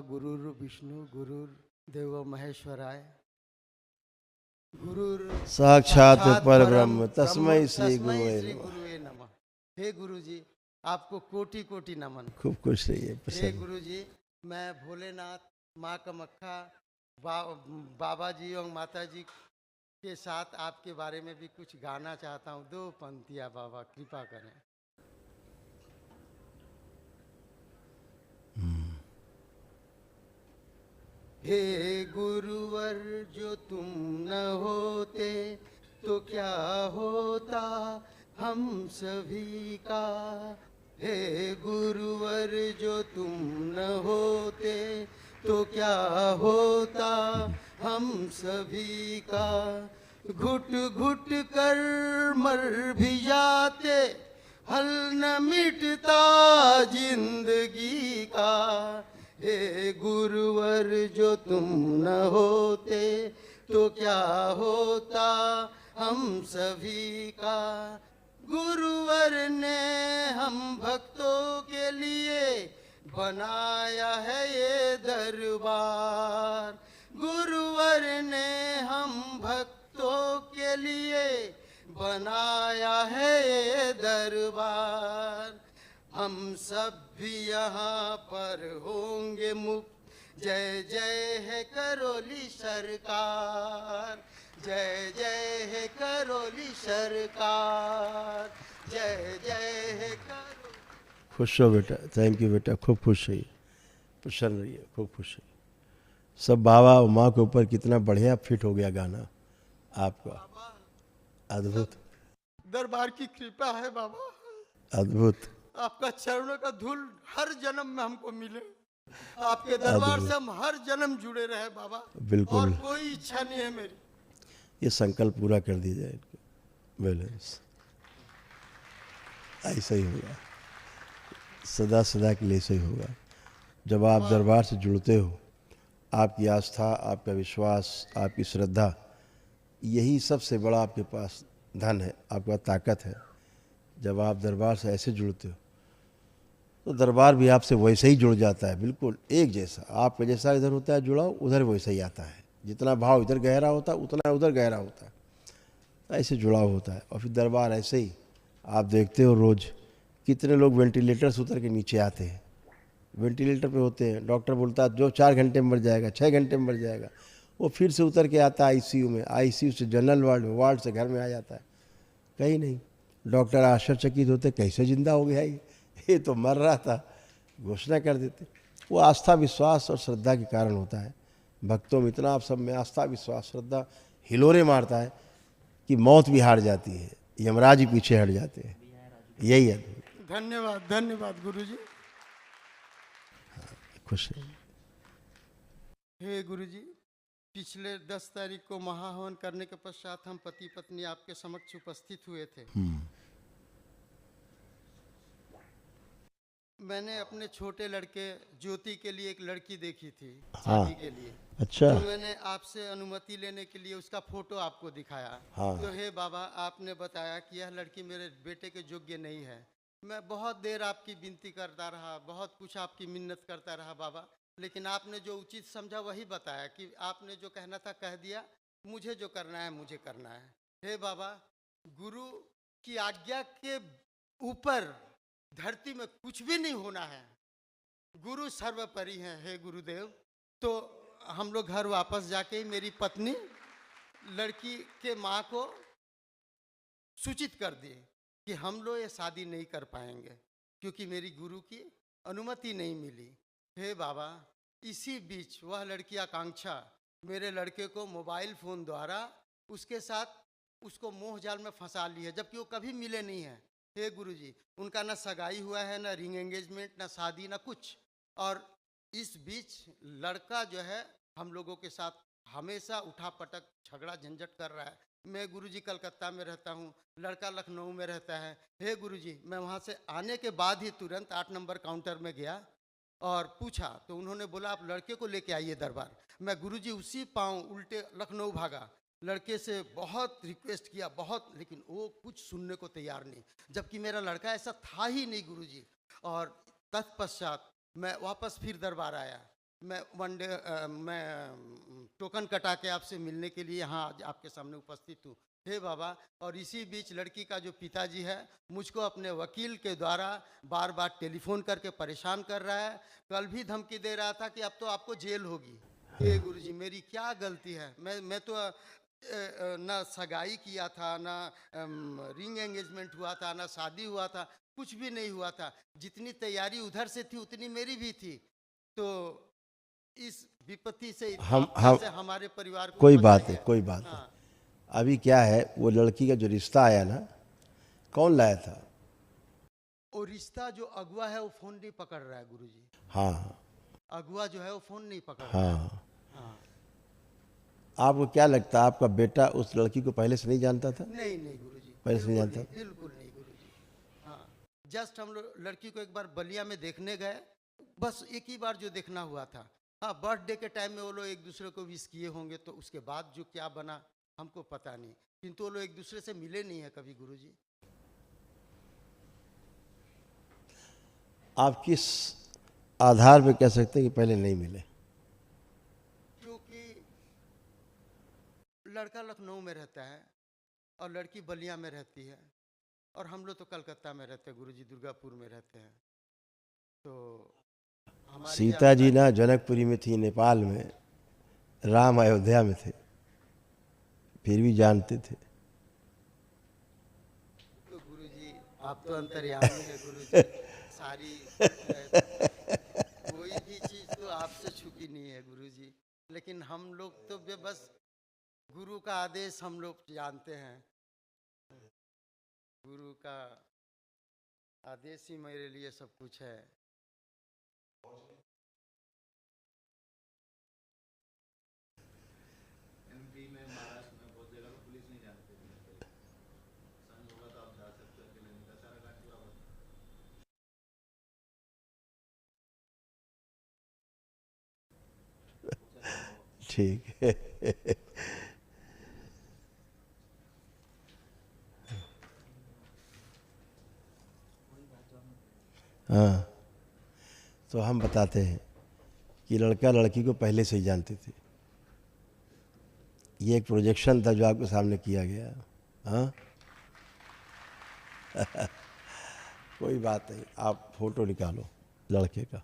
गुरुर् विष्णु गुरुर्देव महेश्वराय गुरुर साक्षात साक्षात परब्रह्म परम तस्मै ब्रह्म श्री तस्मै श्री गुरुवे नमः। गुरुवे नमः। हे गुरु जी, आपको कोटि कोटि नमन। खूब खुश रहिए, हे प्रसन्न। गुरु जी, मैं भोलेनाथ, माँ कामाख्या, बाबा जी और माता जी के साथ आपके बारे में भी कुछ गाना चाहता हूँ। 2 पंक्तियाँ बाबा कृपा करें। हे गुरुवर जो तुम न होते तो क्या होता हम सभी का। हे गुरुवर जो तुम न होते तो क्या होता हम सभी का। घुट घुट कर मर भी जाते, हल न मिटता जिंदगी का। हे गुरुवर जो तुम न होते तो क्या होता हम सभी का। गुरुवर ने हम भक्तों के लिए बनाया है ये दरबार। गुरुवर ने हम भक्तों के लिए बनाया है ये दरबार। हम सब भी यहाँ पर होंगे मुक्त। जय जय है करोली सरकार, जय जय है करोली सरकार, जय जय है करोली। खुश हो बेटा, थैंक यू बेटा, खूब खुश रहिए, प्रसन्न रहिए, खूब खुश रहिए। सब बाबा और माँ के ऊपर कितना बढ़िया फिट हो गया गाना आपका, अद्भुत दरबार की कृपा है बाबा। अद्भुत आपका चरणों का धूल हर जन्म में हमको मिले। आपके दरबार से हम हर जन्म जुड़े रहे बाबा। बिल्कुल। और कोई इच्छा नहीं है मेरी। ये संकल्प पूरा कर दीजिए इनको। बैलेंस ऐसा ही होगा, सदा सदा के लिए ऐसा ही होगा। जब आप दरबार से जुड़ते हो, आपकी आस्था, आपका विश्वास, आपकी श्रद्धा, यही सबसे बड़ा आपके पास धन है, आपका ताकत है। जब आप दरबार से ऐसे जुड़ते हो तो दरबार भी आपसे वैसे ही जुड़ जाता है, बिल्कुल एक जैसा। आपका जैसा इधर होता है जुड़ाव, उधर वैसा ही आता है। जितना भाव इधर गहरा होता है उतना उधर गहरा होता है, ऐसे जुड़ाव होता है। और फिर दरबार ऐसे ही आप देखते हो रोज़ कितने लोग वेंटिलेटर से उतर के नीचे आते हैं, वेंटिलेटर पे होते हैं। डॉक्टर बोलता है जो 4 घंटे में मर जाएगा, 6 घंटे में मर जाएगा, वो फिर से उतर के आता है आईसीयू में, आईसीयू से जनरल वार्ड में, वार्ड से घर में आ जाता है। कहीं नहीं, डॉक्टर आश्चर्यचकित होते, कैसे जिंदा हो गया ये तो मर रहा था, घोषणा कर देते। वो आस्था, विश्वास और श्रद्धा के कारण होता है। भक्तों में इतना, आप सब में आस्था, विश्वास, श्रद्धा हिलोरे मारता है कि मौत भी हार जाती है, यमराज ही पीछे हट जाते हैं। यही है। धन्यवाद धन्यवाद गुरु जी। खुश है। हे गुरु जी, पिछले 10 तारीख को महाहवन करने के पश्चात हम पति पत्नी आपके समक्ष उपस्थित हुए थे। मैंने अपने छोटे लड़के ज्योति के लिए एक लड़की देखी थी शादी के लिए। अच्छा। तो मैंने आपसे अनुमति लेने के लिए उसका फोटो आपको दिखाया। तो हे बाबा, आपने बताया कि यह लड़की मेरे बेटे के योग्य नहीं है। मैं बहुत देर आपकी विनती करता रहा, बहुत कुछ आपकी मिन्नत करता रहा बाबा, लेकिन आपने जो उचित समझा वही बताया कि आपने जो कहना था कह दिया। मुझे जो करना है मुझे करना है। हे बाबा, गुरु की आज्ञा के ऊपर धरती में कुछ भी नहीं होना है। गुरु सर्वोपरि हैं। हे गुरुदेव, तो हम लोग घर वापस जाके मेरी पत्नी लड़की के माँ को सूचित कर दिए कि हम लोग ये शादी नहीं कर पाएंगे क्योंकि मेरी गुरु की अनुमति नहीं मिली। हे बाबा, इसी बीच वह लड़की आकांक्षा मेरे लड़के को मोबाइल फ़ोन द्वारा उसके साथ उसको मोह जाल में फंसा ली है, जबकि वो कभी मिले नहीं हैं। हे गुरुजी, उनका ना सगाई हुआ है, ना रिंग एंगेजमेंट, ना शादी, ना कुछ। और इस बीच लड़का जो है हम लोगों के साथ हमेशा उठा पटक झगड़ा झंझट कर रहा है। मैं गुरुजी कलकत्ता में रहता हूँ, लड़का लखनऊ में रहता है। हे गुरुजी, मैं वहाँ से आने के बाद ही तुरंत 8 नंबर काउंटर में गया और पूछा तो उन्होंने बोला आप लड़के को लेके आइए दरबार। मैं गुरुजी उसी पाँव उल्टे लखनऊ भागा। लड़के से बहुत रिक्वेस्ट किया, बहुत, लेकिन वो कुछ सुनने को तैयार नहीं, जबकि मेरा लड़का ऐसा था ही नहीं गुरुजी। और तत्पश्चात मैं वापस फिर दरबार आया। मैं वन डे मैं टोकन कटा के आपसे मिलने के लिए यहाँ आज आपके सामने उपस्थित हूँ। हे बाबा, और इसी बीच लड़की का जो पिताजी है मुझको अपने वकील के द्वारा बार बार टेलीफोन करके परेशान कर रहा है। कल भी धमकी दे रहा था कि अब तो आपको जेल होगी। हे गुरुजी, मेरी क्या गलती है? मैं तो ना सगाई किया था, ना रिंग एंगेजमेंट हुआ था, ना शादी हुआ था, कुछ भी नहीं हुआ था। जितनी तैयारी उधर से थी उतनी मेरी भी थी। तो इस विपत्ति से आप हम कैसे हमारे परिवार को कोई बात है, बचाइए। कोई बात है। हाँ, अभी क्या है, वो लड़की का जो रिश्ता आया ना, कौन लाया था? और रिश्ता जो अगुआ है वो फोन नहीं पकड़ रहा है गुरुजी। हाँ अगुआ जो है वो फोन नहीं पकड़ रहा है। हाँ। हाँ। आपको क्या लगता है, आपका बेटा उस लड़की को पहले से नहीं जानता था? नहीं नहीं गुरुजी, पहले से नहीं बिल्कुल जानता नहीं, बिल्कुल नहीं गुरुजी। हाँ, जस्ट हम लोग लड़की को एक बार बलिया में देखने गए, बस एक ही बार जो देखना हुआ था। हाँ, बर्थडे के टाइम में वो लोग एक दूसरे को विश किए होंगे, तो उसके बाद जो क्या बना हमको पता नहीं, किंतु वो लोग एक दूसरे से मिले नहीं है कभी गुरुजी। आप किस आधार पे कह सकते हैं कि पहले नहीं मिले? क्योंकि लड़का लखनऊ में रहता है और लड़की बलिया में रहती है, और हम लोग तो कलकत्ता में रहते हैं गुरुजी, दुर्गापुर में रहते हैं। तो हमारी सीता जी जानकारी, ना जनकपुरी में थी, नेपाल में, राम अयोध्या में थे, फिर भी जानते थे। तो गुरुजी आप तो अंतर्यामी है गुरुजी। सारी कोई भी चीज तो आपसे छुपी नहीं है गुरुजी। लेकिन हम लोग तो बस गुरु का आदेश हम लोग जानते हैं। गुरु का आदेश ही मेरे लिए सब कुछ है। ठीक है। हाँ, तो हम बताते हैं कि लड़का लड़की को पहले से ही जानते थे। ये एक प्रोजेक्शन था जो आपके सामने किया गया। हाँ। कोई बात नहीं, आप फोटो निकालो लड़के का।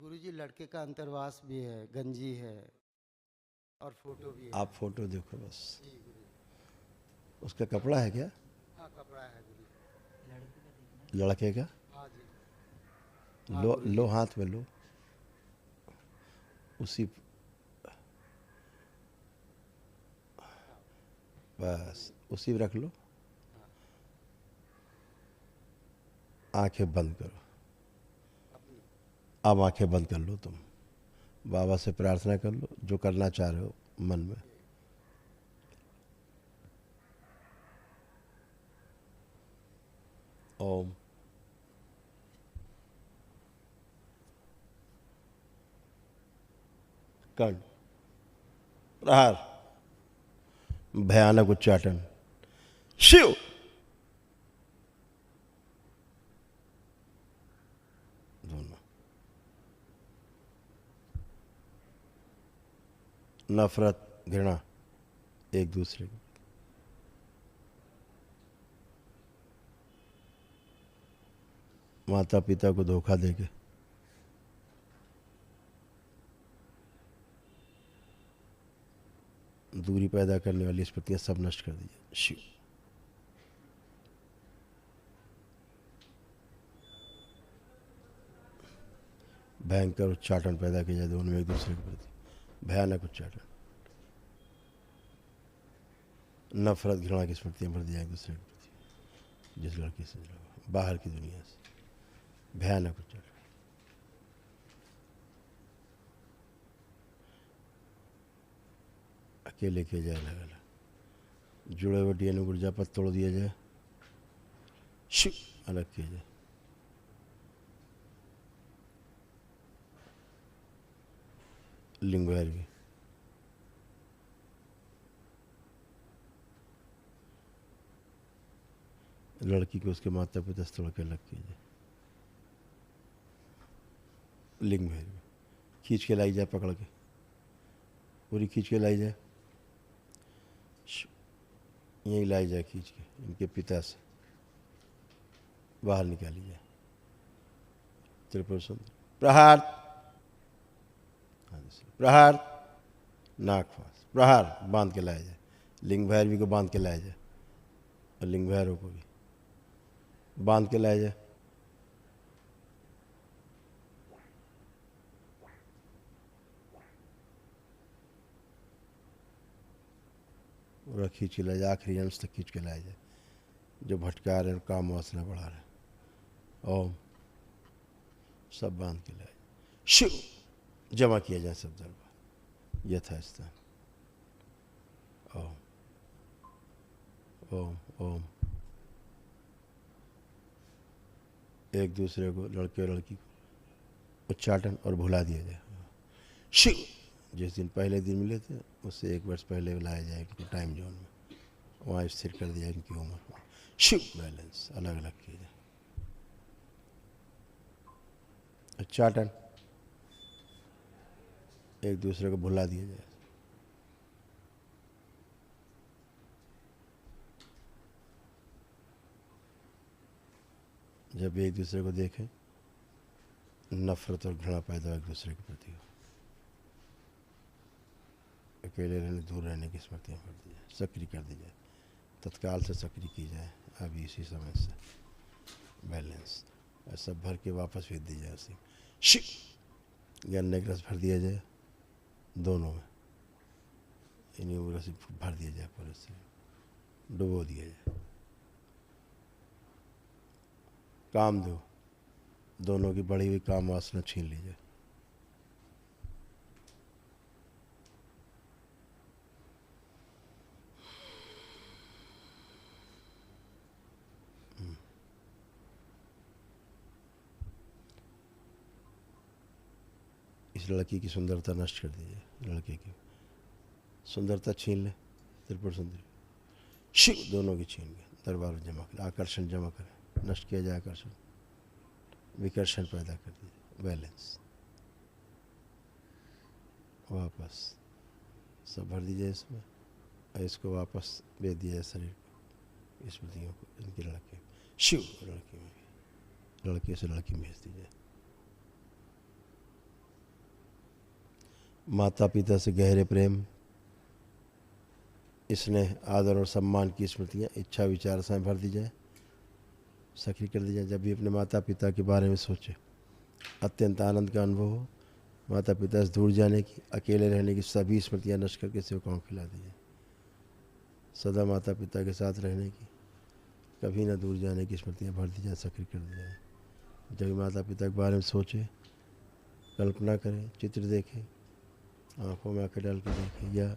गुरुजी लड़के का अंतर्वास भी है, गंजी है और फोटो भी है। आप फोटो देखो बस। जी गुरुजी। उसका कपड़ा है क्या? हाँ, कपड़ा है गुरुजी। लड़के का? हाँ जी। हाँ लो गुरुजी। लो, हाथ में लो। उसी, बस उसी में रख लो। आंखें बंद करो। अपनी। अब आंखें बंद कर लो तुम। बाबा से प्रार्थना कर लो जो करना चाह रहे हो मन में। ओम। कर्ण, प्रहार, भयानक उच्चाटन, शिव। दोनों नफरत, घृणा एक दूसरे की। माता पिता को धोखा देके, दूरी पैदा करने वाली स्मृतियां सब नष्ट कर दीजिए। शिव। भयंकर उच्चाटन पैदा किया जाए दोनों में एक दूसरे के प्रति, भयानक उच्चाटन। नफरत घृणा की स्मृतियां भर दी जाए एक दूसरे के प्रति, जिस लड़की से बाहर की दुनिया से, भयानक उच्चाटन। अकेले किया जाए, अलग अलग। जुड़े हुए डीएनए ऊर्जा पर तोड़ दिया जाए, शिव, अलग किया जाए। लिंग वैर भी, लड़की को उसके माता पिता से तोड़ के अलग कीजिए। लिंग भैरवी खींच के लाई जाए, पकड़ के पूरी खींच के लाई जाए, यहीं लाई जाए खींच के, इनके पिता से बाहर निकाली जाए। त्रिपुर सुंदर प्रहार, प्रहार, नाक फांस, प्रहार, बांध के लाया जाए। लिंग भैरवी को बांध के लाया जाए और लिंग भैरव को भी बांध के लाया जाए। और खींच के लाया जाए, आखिरी अंश तक खींच के लाया जाए जो भटका रहे हैं, काम वासना बढ़ा रहे हैं। ओम, सब बांध के लाए, शिव जमा किया जाए सब दरबार यथास्थान। ओम ओम ओम। एक दूसरे को, लड़के और लड़की को उच्चाटन और भुला दिया जाए। शिव जिस दिन पहले दिन मिले थे उससे 1 वर्ष पहले लाया जाए इनके टाइम जोन में, वहाँ स्थिर कर दिया इनकी उम्र को। शिव बैलेंस अलग अलग किया जाए। उच्चाटन, एक दूसरे को भुला दिया जाए। जब एक दूसरे को देखें नफरत और घृणा पैदा एक दूसरे के प्रति हो, अकेले रहने, दूर रहने की स्मृतियाँ भर दी जाए, सक्रिय कर दी जाए, तत्काल से सक्रिय की जाए अभी इसी समय से। बैलेंस सब भर के वापस भेज दी जाए उसे। शिव गन्ने का रस भर दिया जाए दोनों में, इन्हीं रस भर दिया जाए, पूरे से डुबो दिया जाए। काम दो, दोनों की बढ़ी हुई काम वासना छीन ली जाए। इस लड़की की सुंदरता नष्ट कर दीजिए, लड़के की सुंदरता छीन ले। त्रिपुर सुंदरी शिव दोनों की छीन के दरबार में जमा कर, आकर्षण जमा करें, नष्ट किया जाए आकर्षण, विकर्षण पैदा कर दीजिए। बैलेंस वापस सब भर दीजिए इसमें, और इसको वापस भेज दिया शरीर को, स्मृतियों को, इनके लड़के शिव, लड़की में भी, लड़के से लड़की में भेज दीजिए। माता पिता से गहरे प्रेम, स्नेह, आदर और सम्मान की स्मृतियाँ इच्छा विचार से भर दी जाए, सक्रिय कर दी जाए। जब भी अपने माता पिता के बारे में सोचे, अत्यंत आनंद का अनुभव हो। माता पिता से दूर जाने की, अकेले रहने की सभी स्मृतियाँ नष्ट करके सेवकाओं को खिला दीजिए। सदा माता पिता के साथ रहने की, कभी ना दूर जाने की स्मृतियाँ भर दी जाए, सक्रिय कर दी जाए। जब भी माता पिता के बारे में सोचे, कल्पना करें, चित्र देखें, आँखों में आंखें डाल के देखें या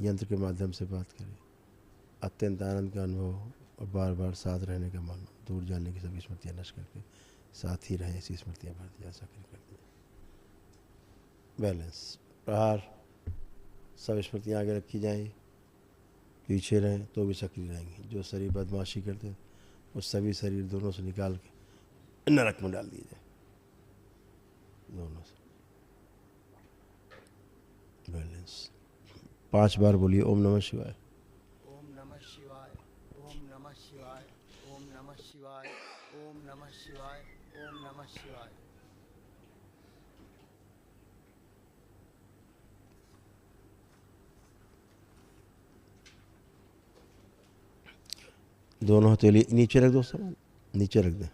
यंत्र के माध्यम से बात करें, अत्यंत आनंद का अनुभव हो और बार बार साथ रहने का मन हो। दूर जाने की सभी स्मृतियाँ नष्ट करके साथ ही रहें, ऐसी स्मृतियाँ भर दिया, सक्रिय कर दिया। बैलेंस प्रहार, सब स्मृतियाँ आगे रखी जाएँ, पीछे रहें तो भी सक्रिय रहेंगी। जो शरीर बदमाशी करते वो सभी शरीर दोनों से निकाल के नरक में डाल दिए जाए, दोनों से। बैलेंस 5 बार बोलिए ओम नमः शिवाय। ओम नमः शिवाय, ओम नमः शिवाय, ओम नमः शिवाय, ओम नमः शिवाय, ओम नमः शिवाय। दोनों हथेली नीचे रख दो, सामान नीचे रख दें,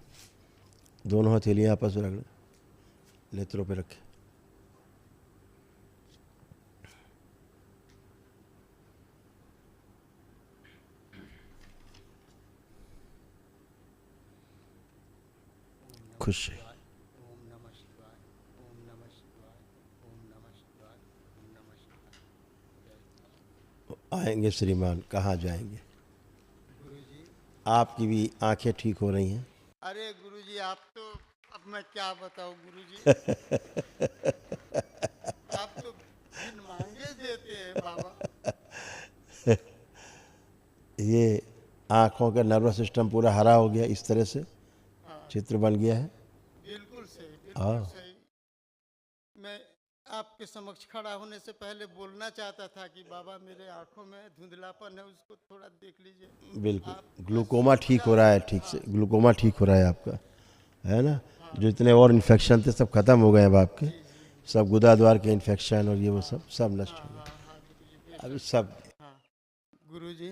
दोनों हथेलियाँ आपस में रख लें, नेत्रों पे रखें। खुश है। ओम नमः शिवाय, ओम नमः शिवाय, ओम नमः शिवाय, ओम नमः शिवाय। आएंगे श्रीमान, कहाँ जाएंगे? गुरुजी, आपकी भी आंखें ठीक हो रही हैं। अरे गुरुजी, आप तो, अब मैं क्या बताऊं गुरुजी। आप तो बिन मांगे देते हैं बाबा। ये आँखों का नर्वस सिस्टम पूरा हरा हो गया, इस तरह से हाँ, चित्र बन गया है। बिल्कुल सही, हाँ। बिल्कुल सही। मैं आपके समक्ष खड़ा होने से पहले बोलना चाहता था कि बाबा मेरे आंखों में धुंधलापन है, उसको थोड़ा देख लीजिए। बिल्कुल, आप ग्लूकोमा ठीक हो रहा है, ठीक से हाँ, ग्लूकोमा ठीक हो रहा है आपका, है ना। हाँ, जो इतने और इन्फेक्शन थे सब खत्म हो गए अब आपके, जी जी, सब गुदा द्वार के इन्फेक्शन और ये वो सब नष्ट हाँ हो हाँ गए हाँ गुरुजी, अभी बेशक। सब। हाँ गुरुजी,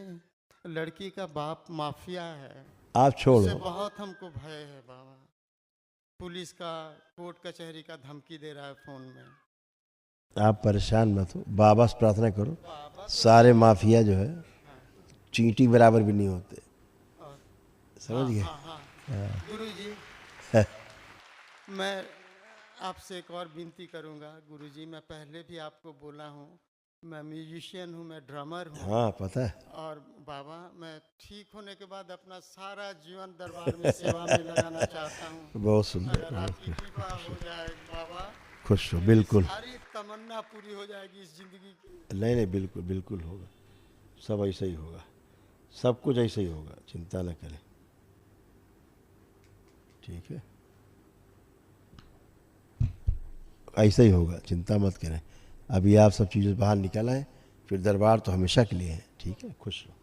लड़की का बाप माफिया है, आप उससे छोड़ो, बहुत हमको भय है बाबा। पुलिस का, कोर्ट कचहरी का धमकी दे रहा है फोन में। आप परेशान मत हो, बाबा से प्रार्थना करो। बाबा तो सारे माफिया जो है हाँ, चींटी बराबर भी नहीं होते, और समझ हाँ गए। हाँ हाँ गुरुजी, मैं आपसे एक और विनती करूंगा गुरुजी। मैं पहले भी आपको बोला हूँ, मैं म्यूजिशियन हूँ, मैं ड्रमर हूँ। हाँ पता है। और बाबा मैं ठीक होने के बाद अपना सारा जीवन दरबार में सेवा में लगाना चाहता हूँ। बहुत सुंदर, अगर बहुत आपकी कृपा हो जाए बाबा, खुश हो, मेरी बिल्कुल। सारी तमन्ना पूरी हो जाएगी इस जिंदगी की। नहीं नहीं, बिल्कुल बिल्कुल होगा, सब ऐसा ही होगा, सब कुछ ऐसे ही होगा, चिंता न करें, ठीक है, ऐसा ही होगा, चिंता मत करें। अभी आप सब चीज़ें बाहर निकल आए, फिर दरबार तो हमेशा के लिए है, ठीक है, खुश रहो।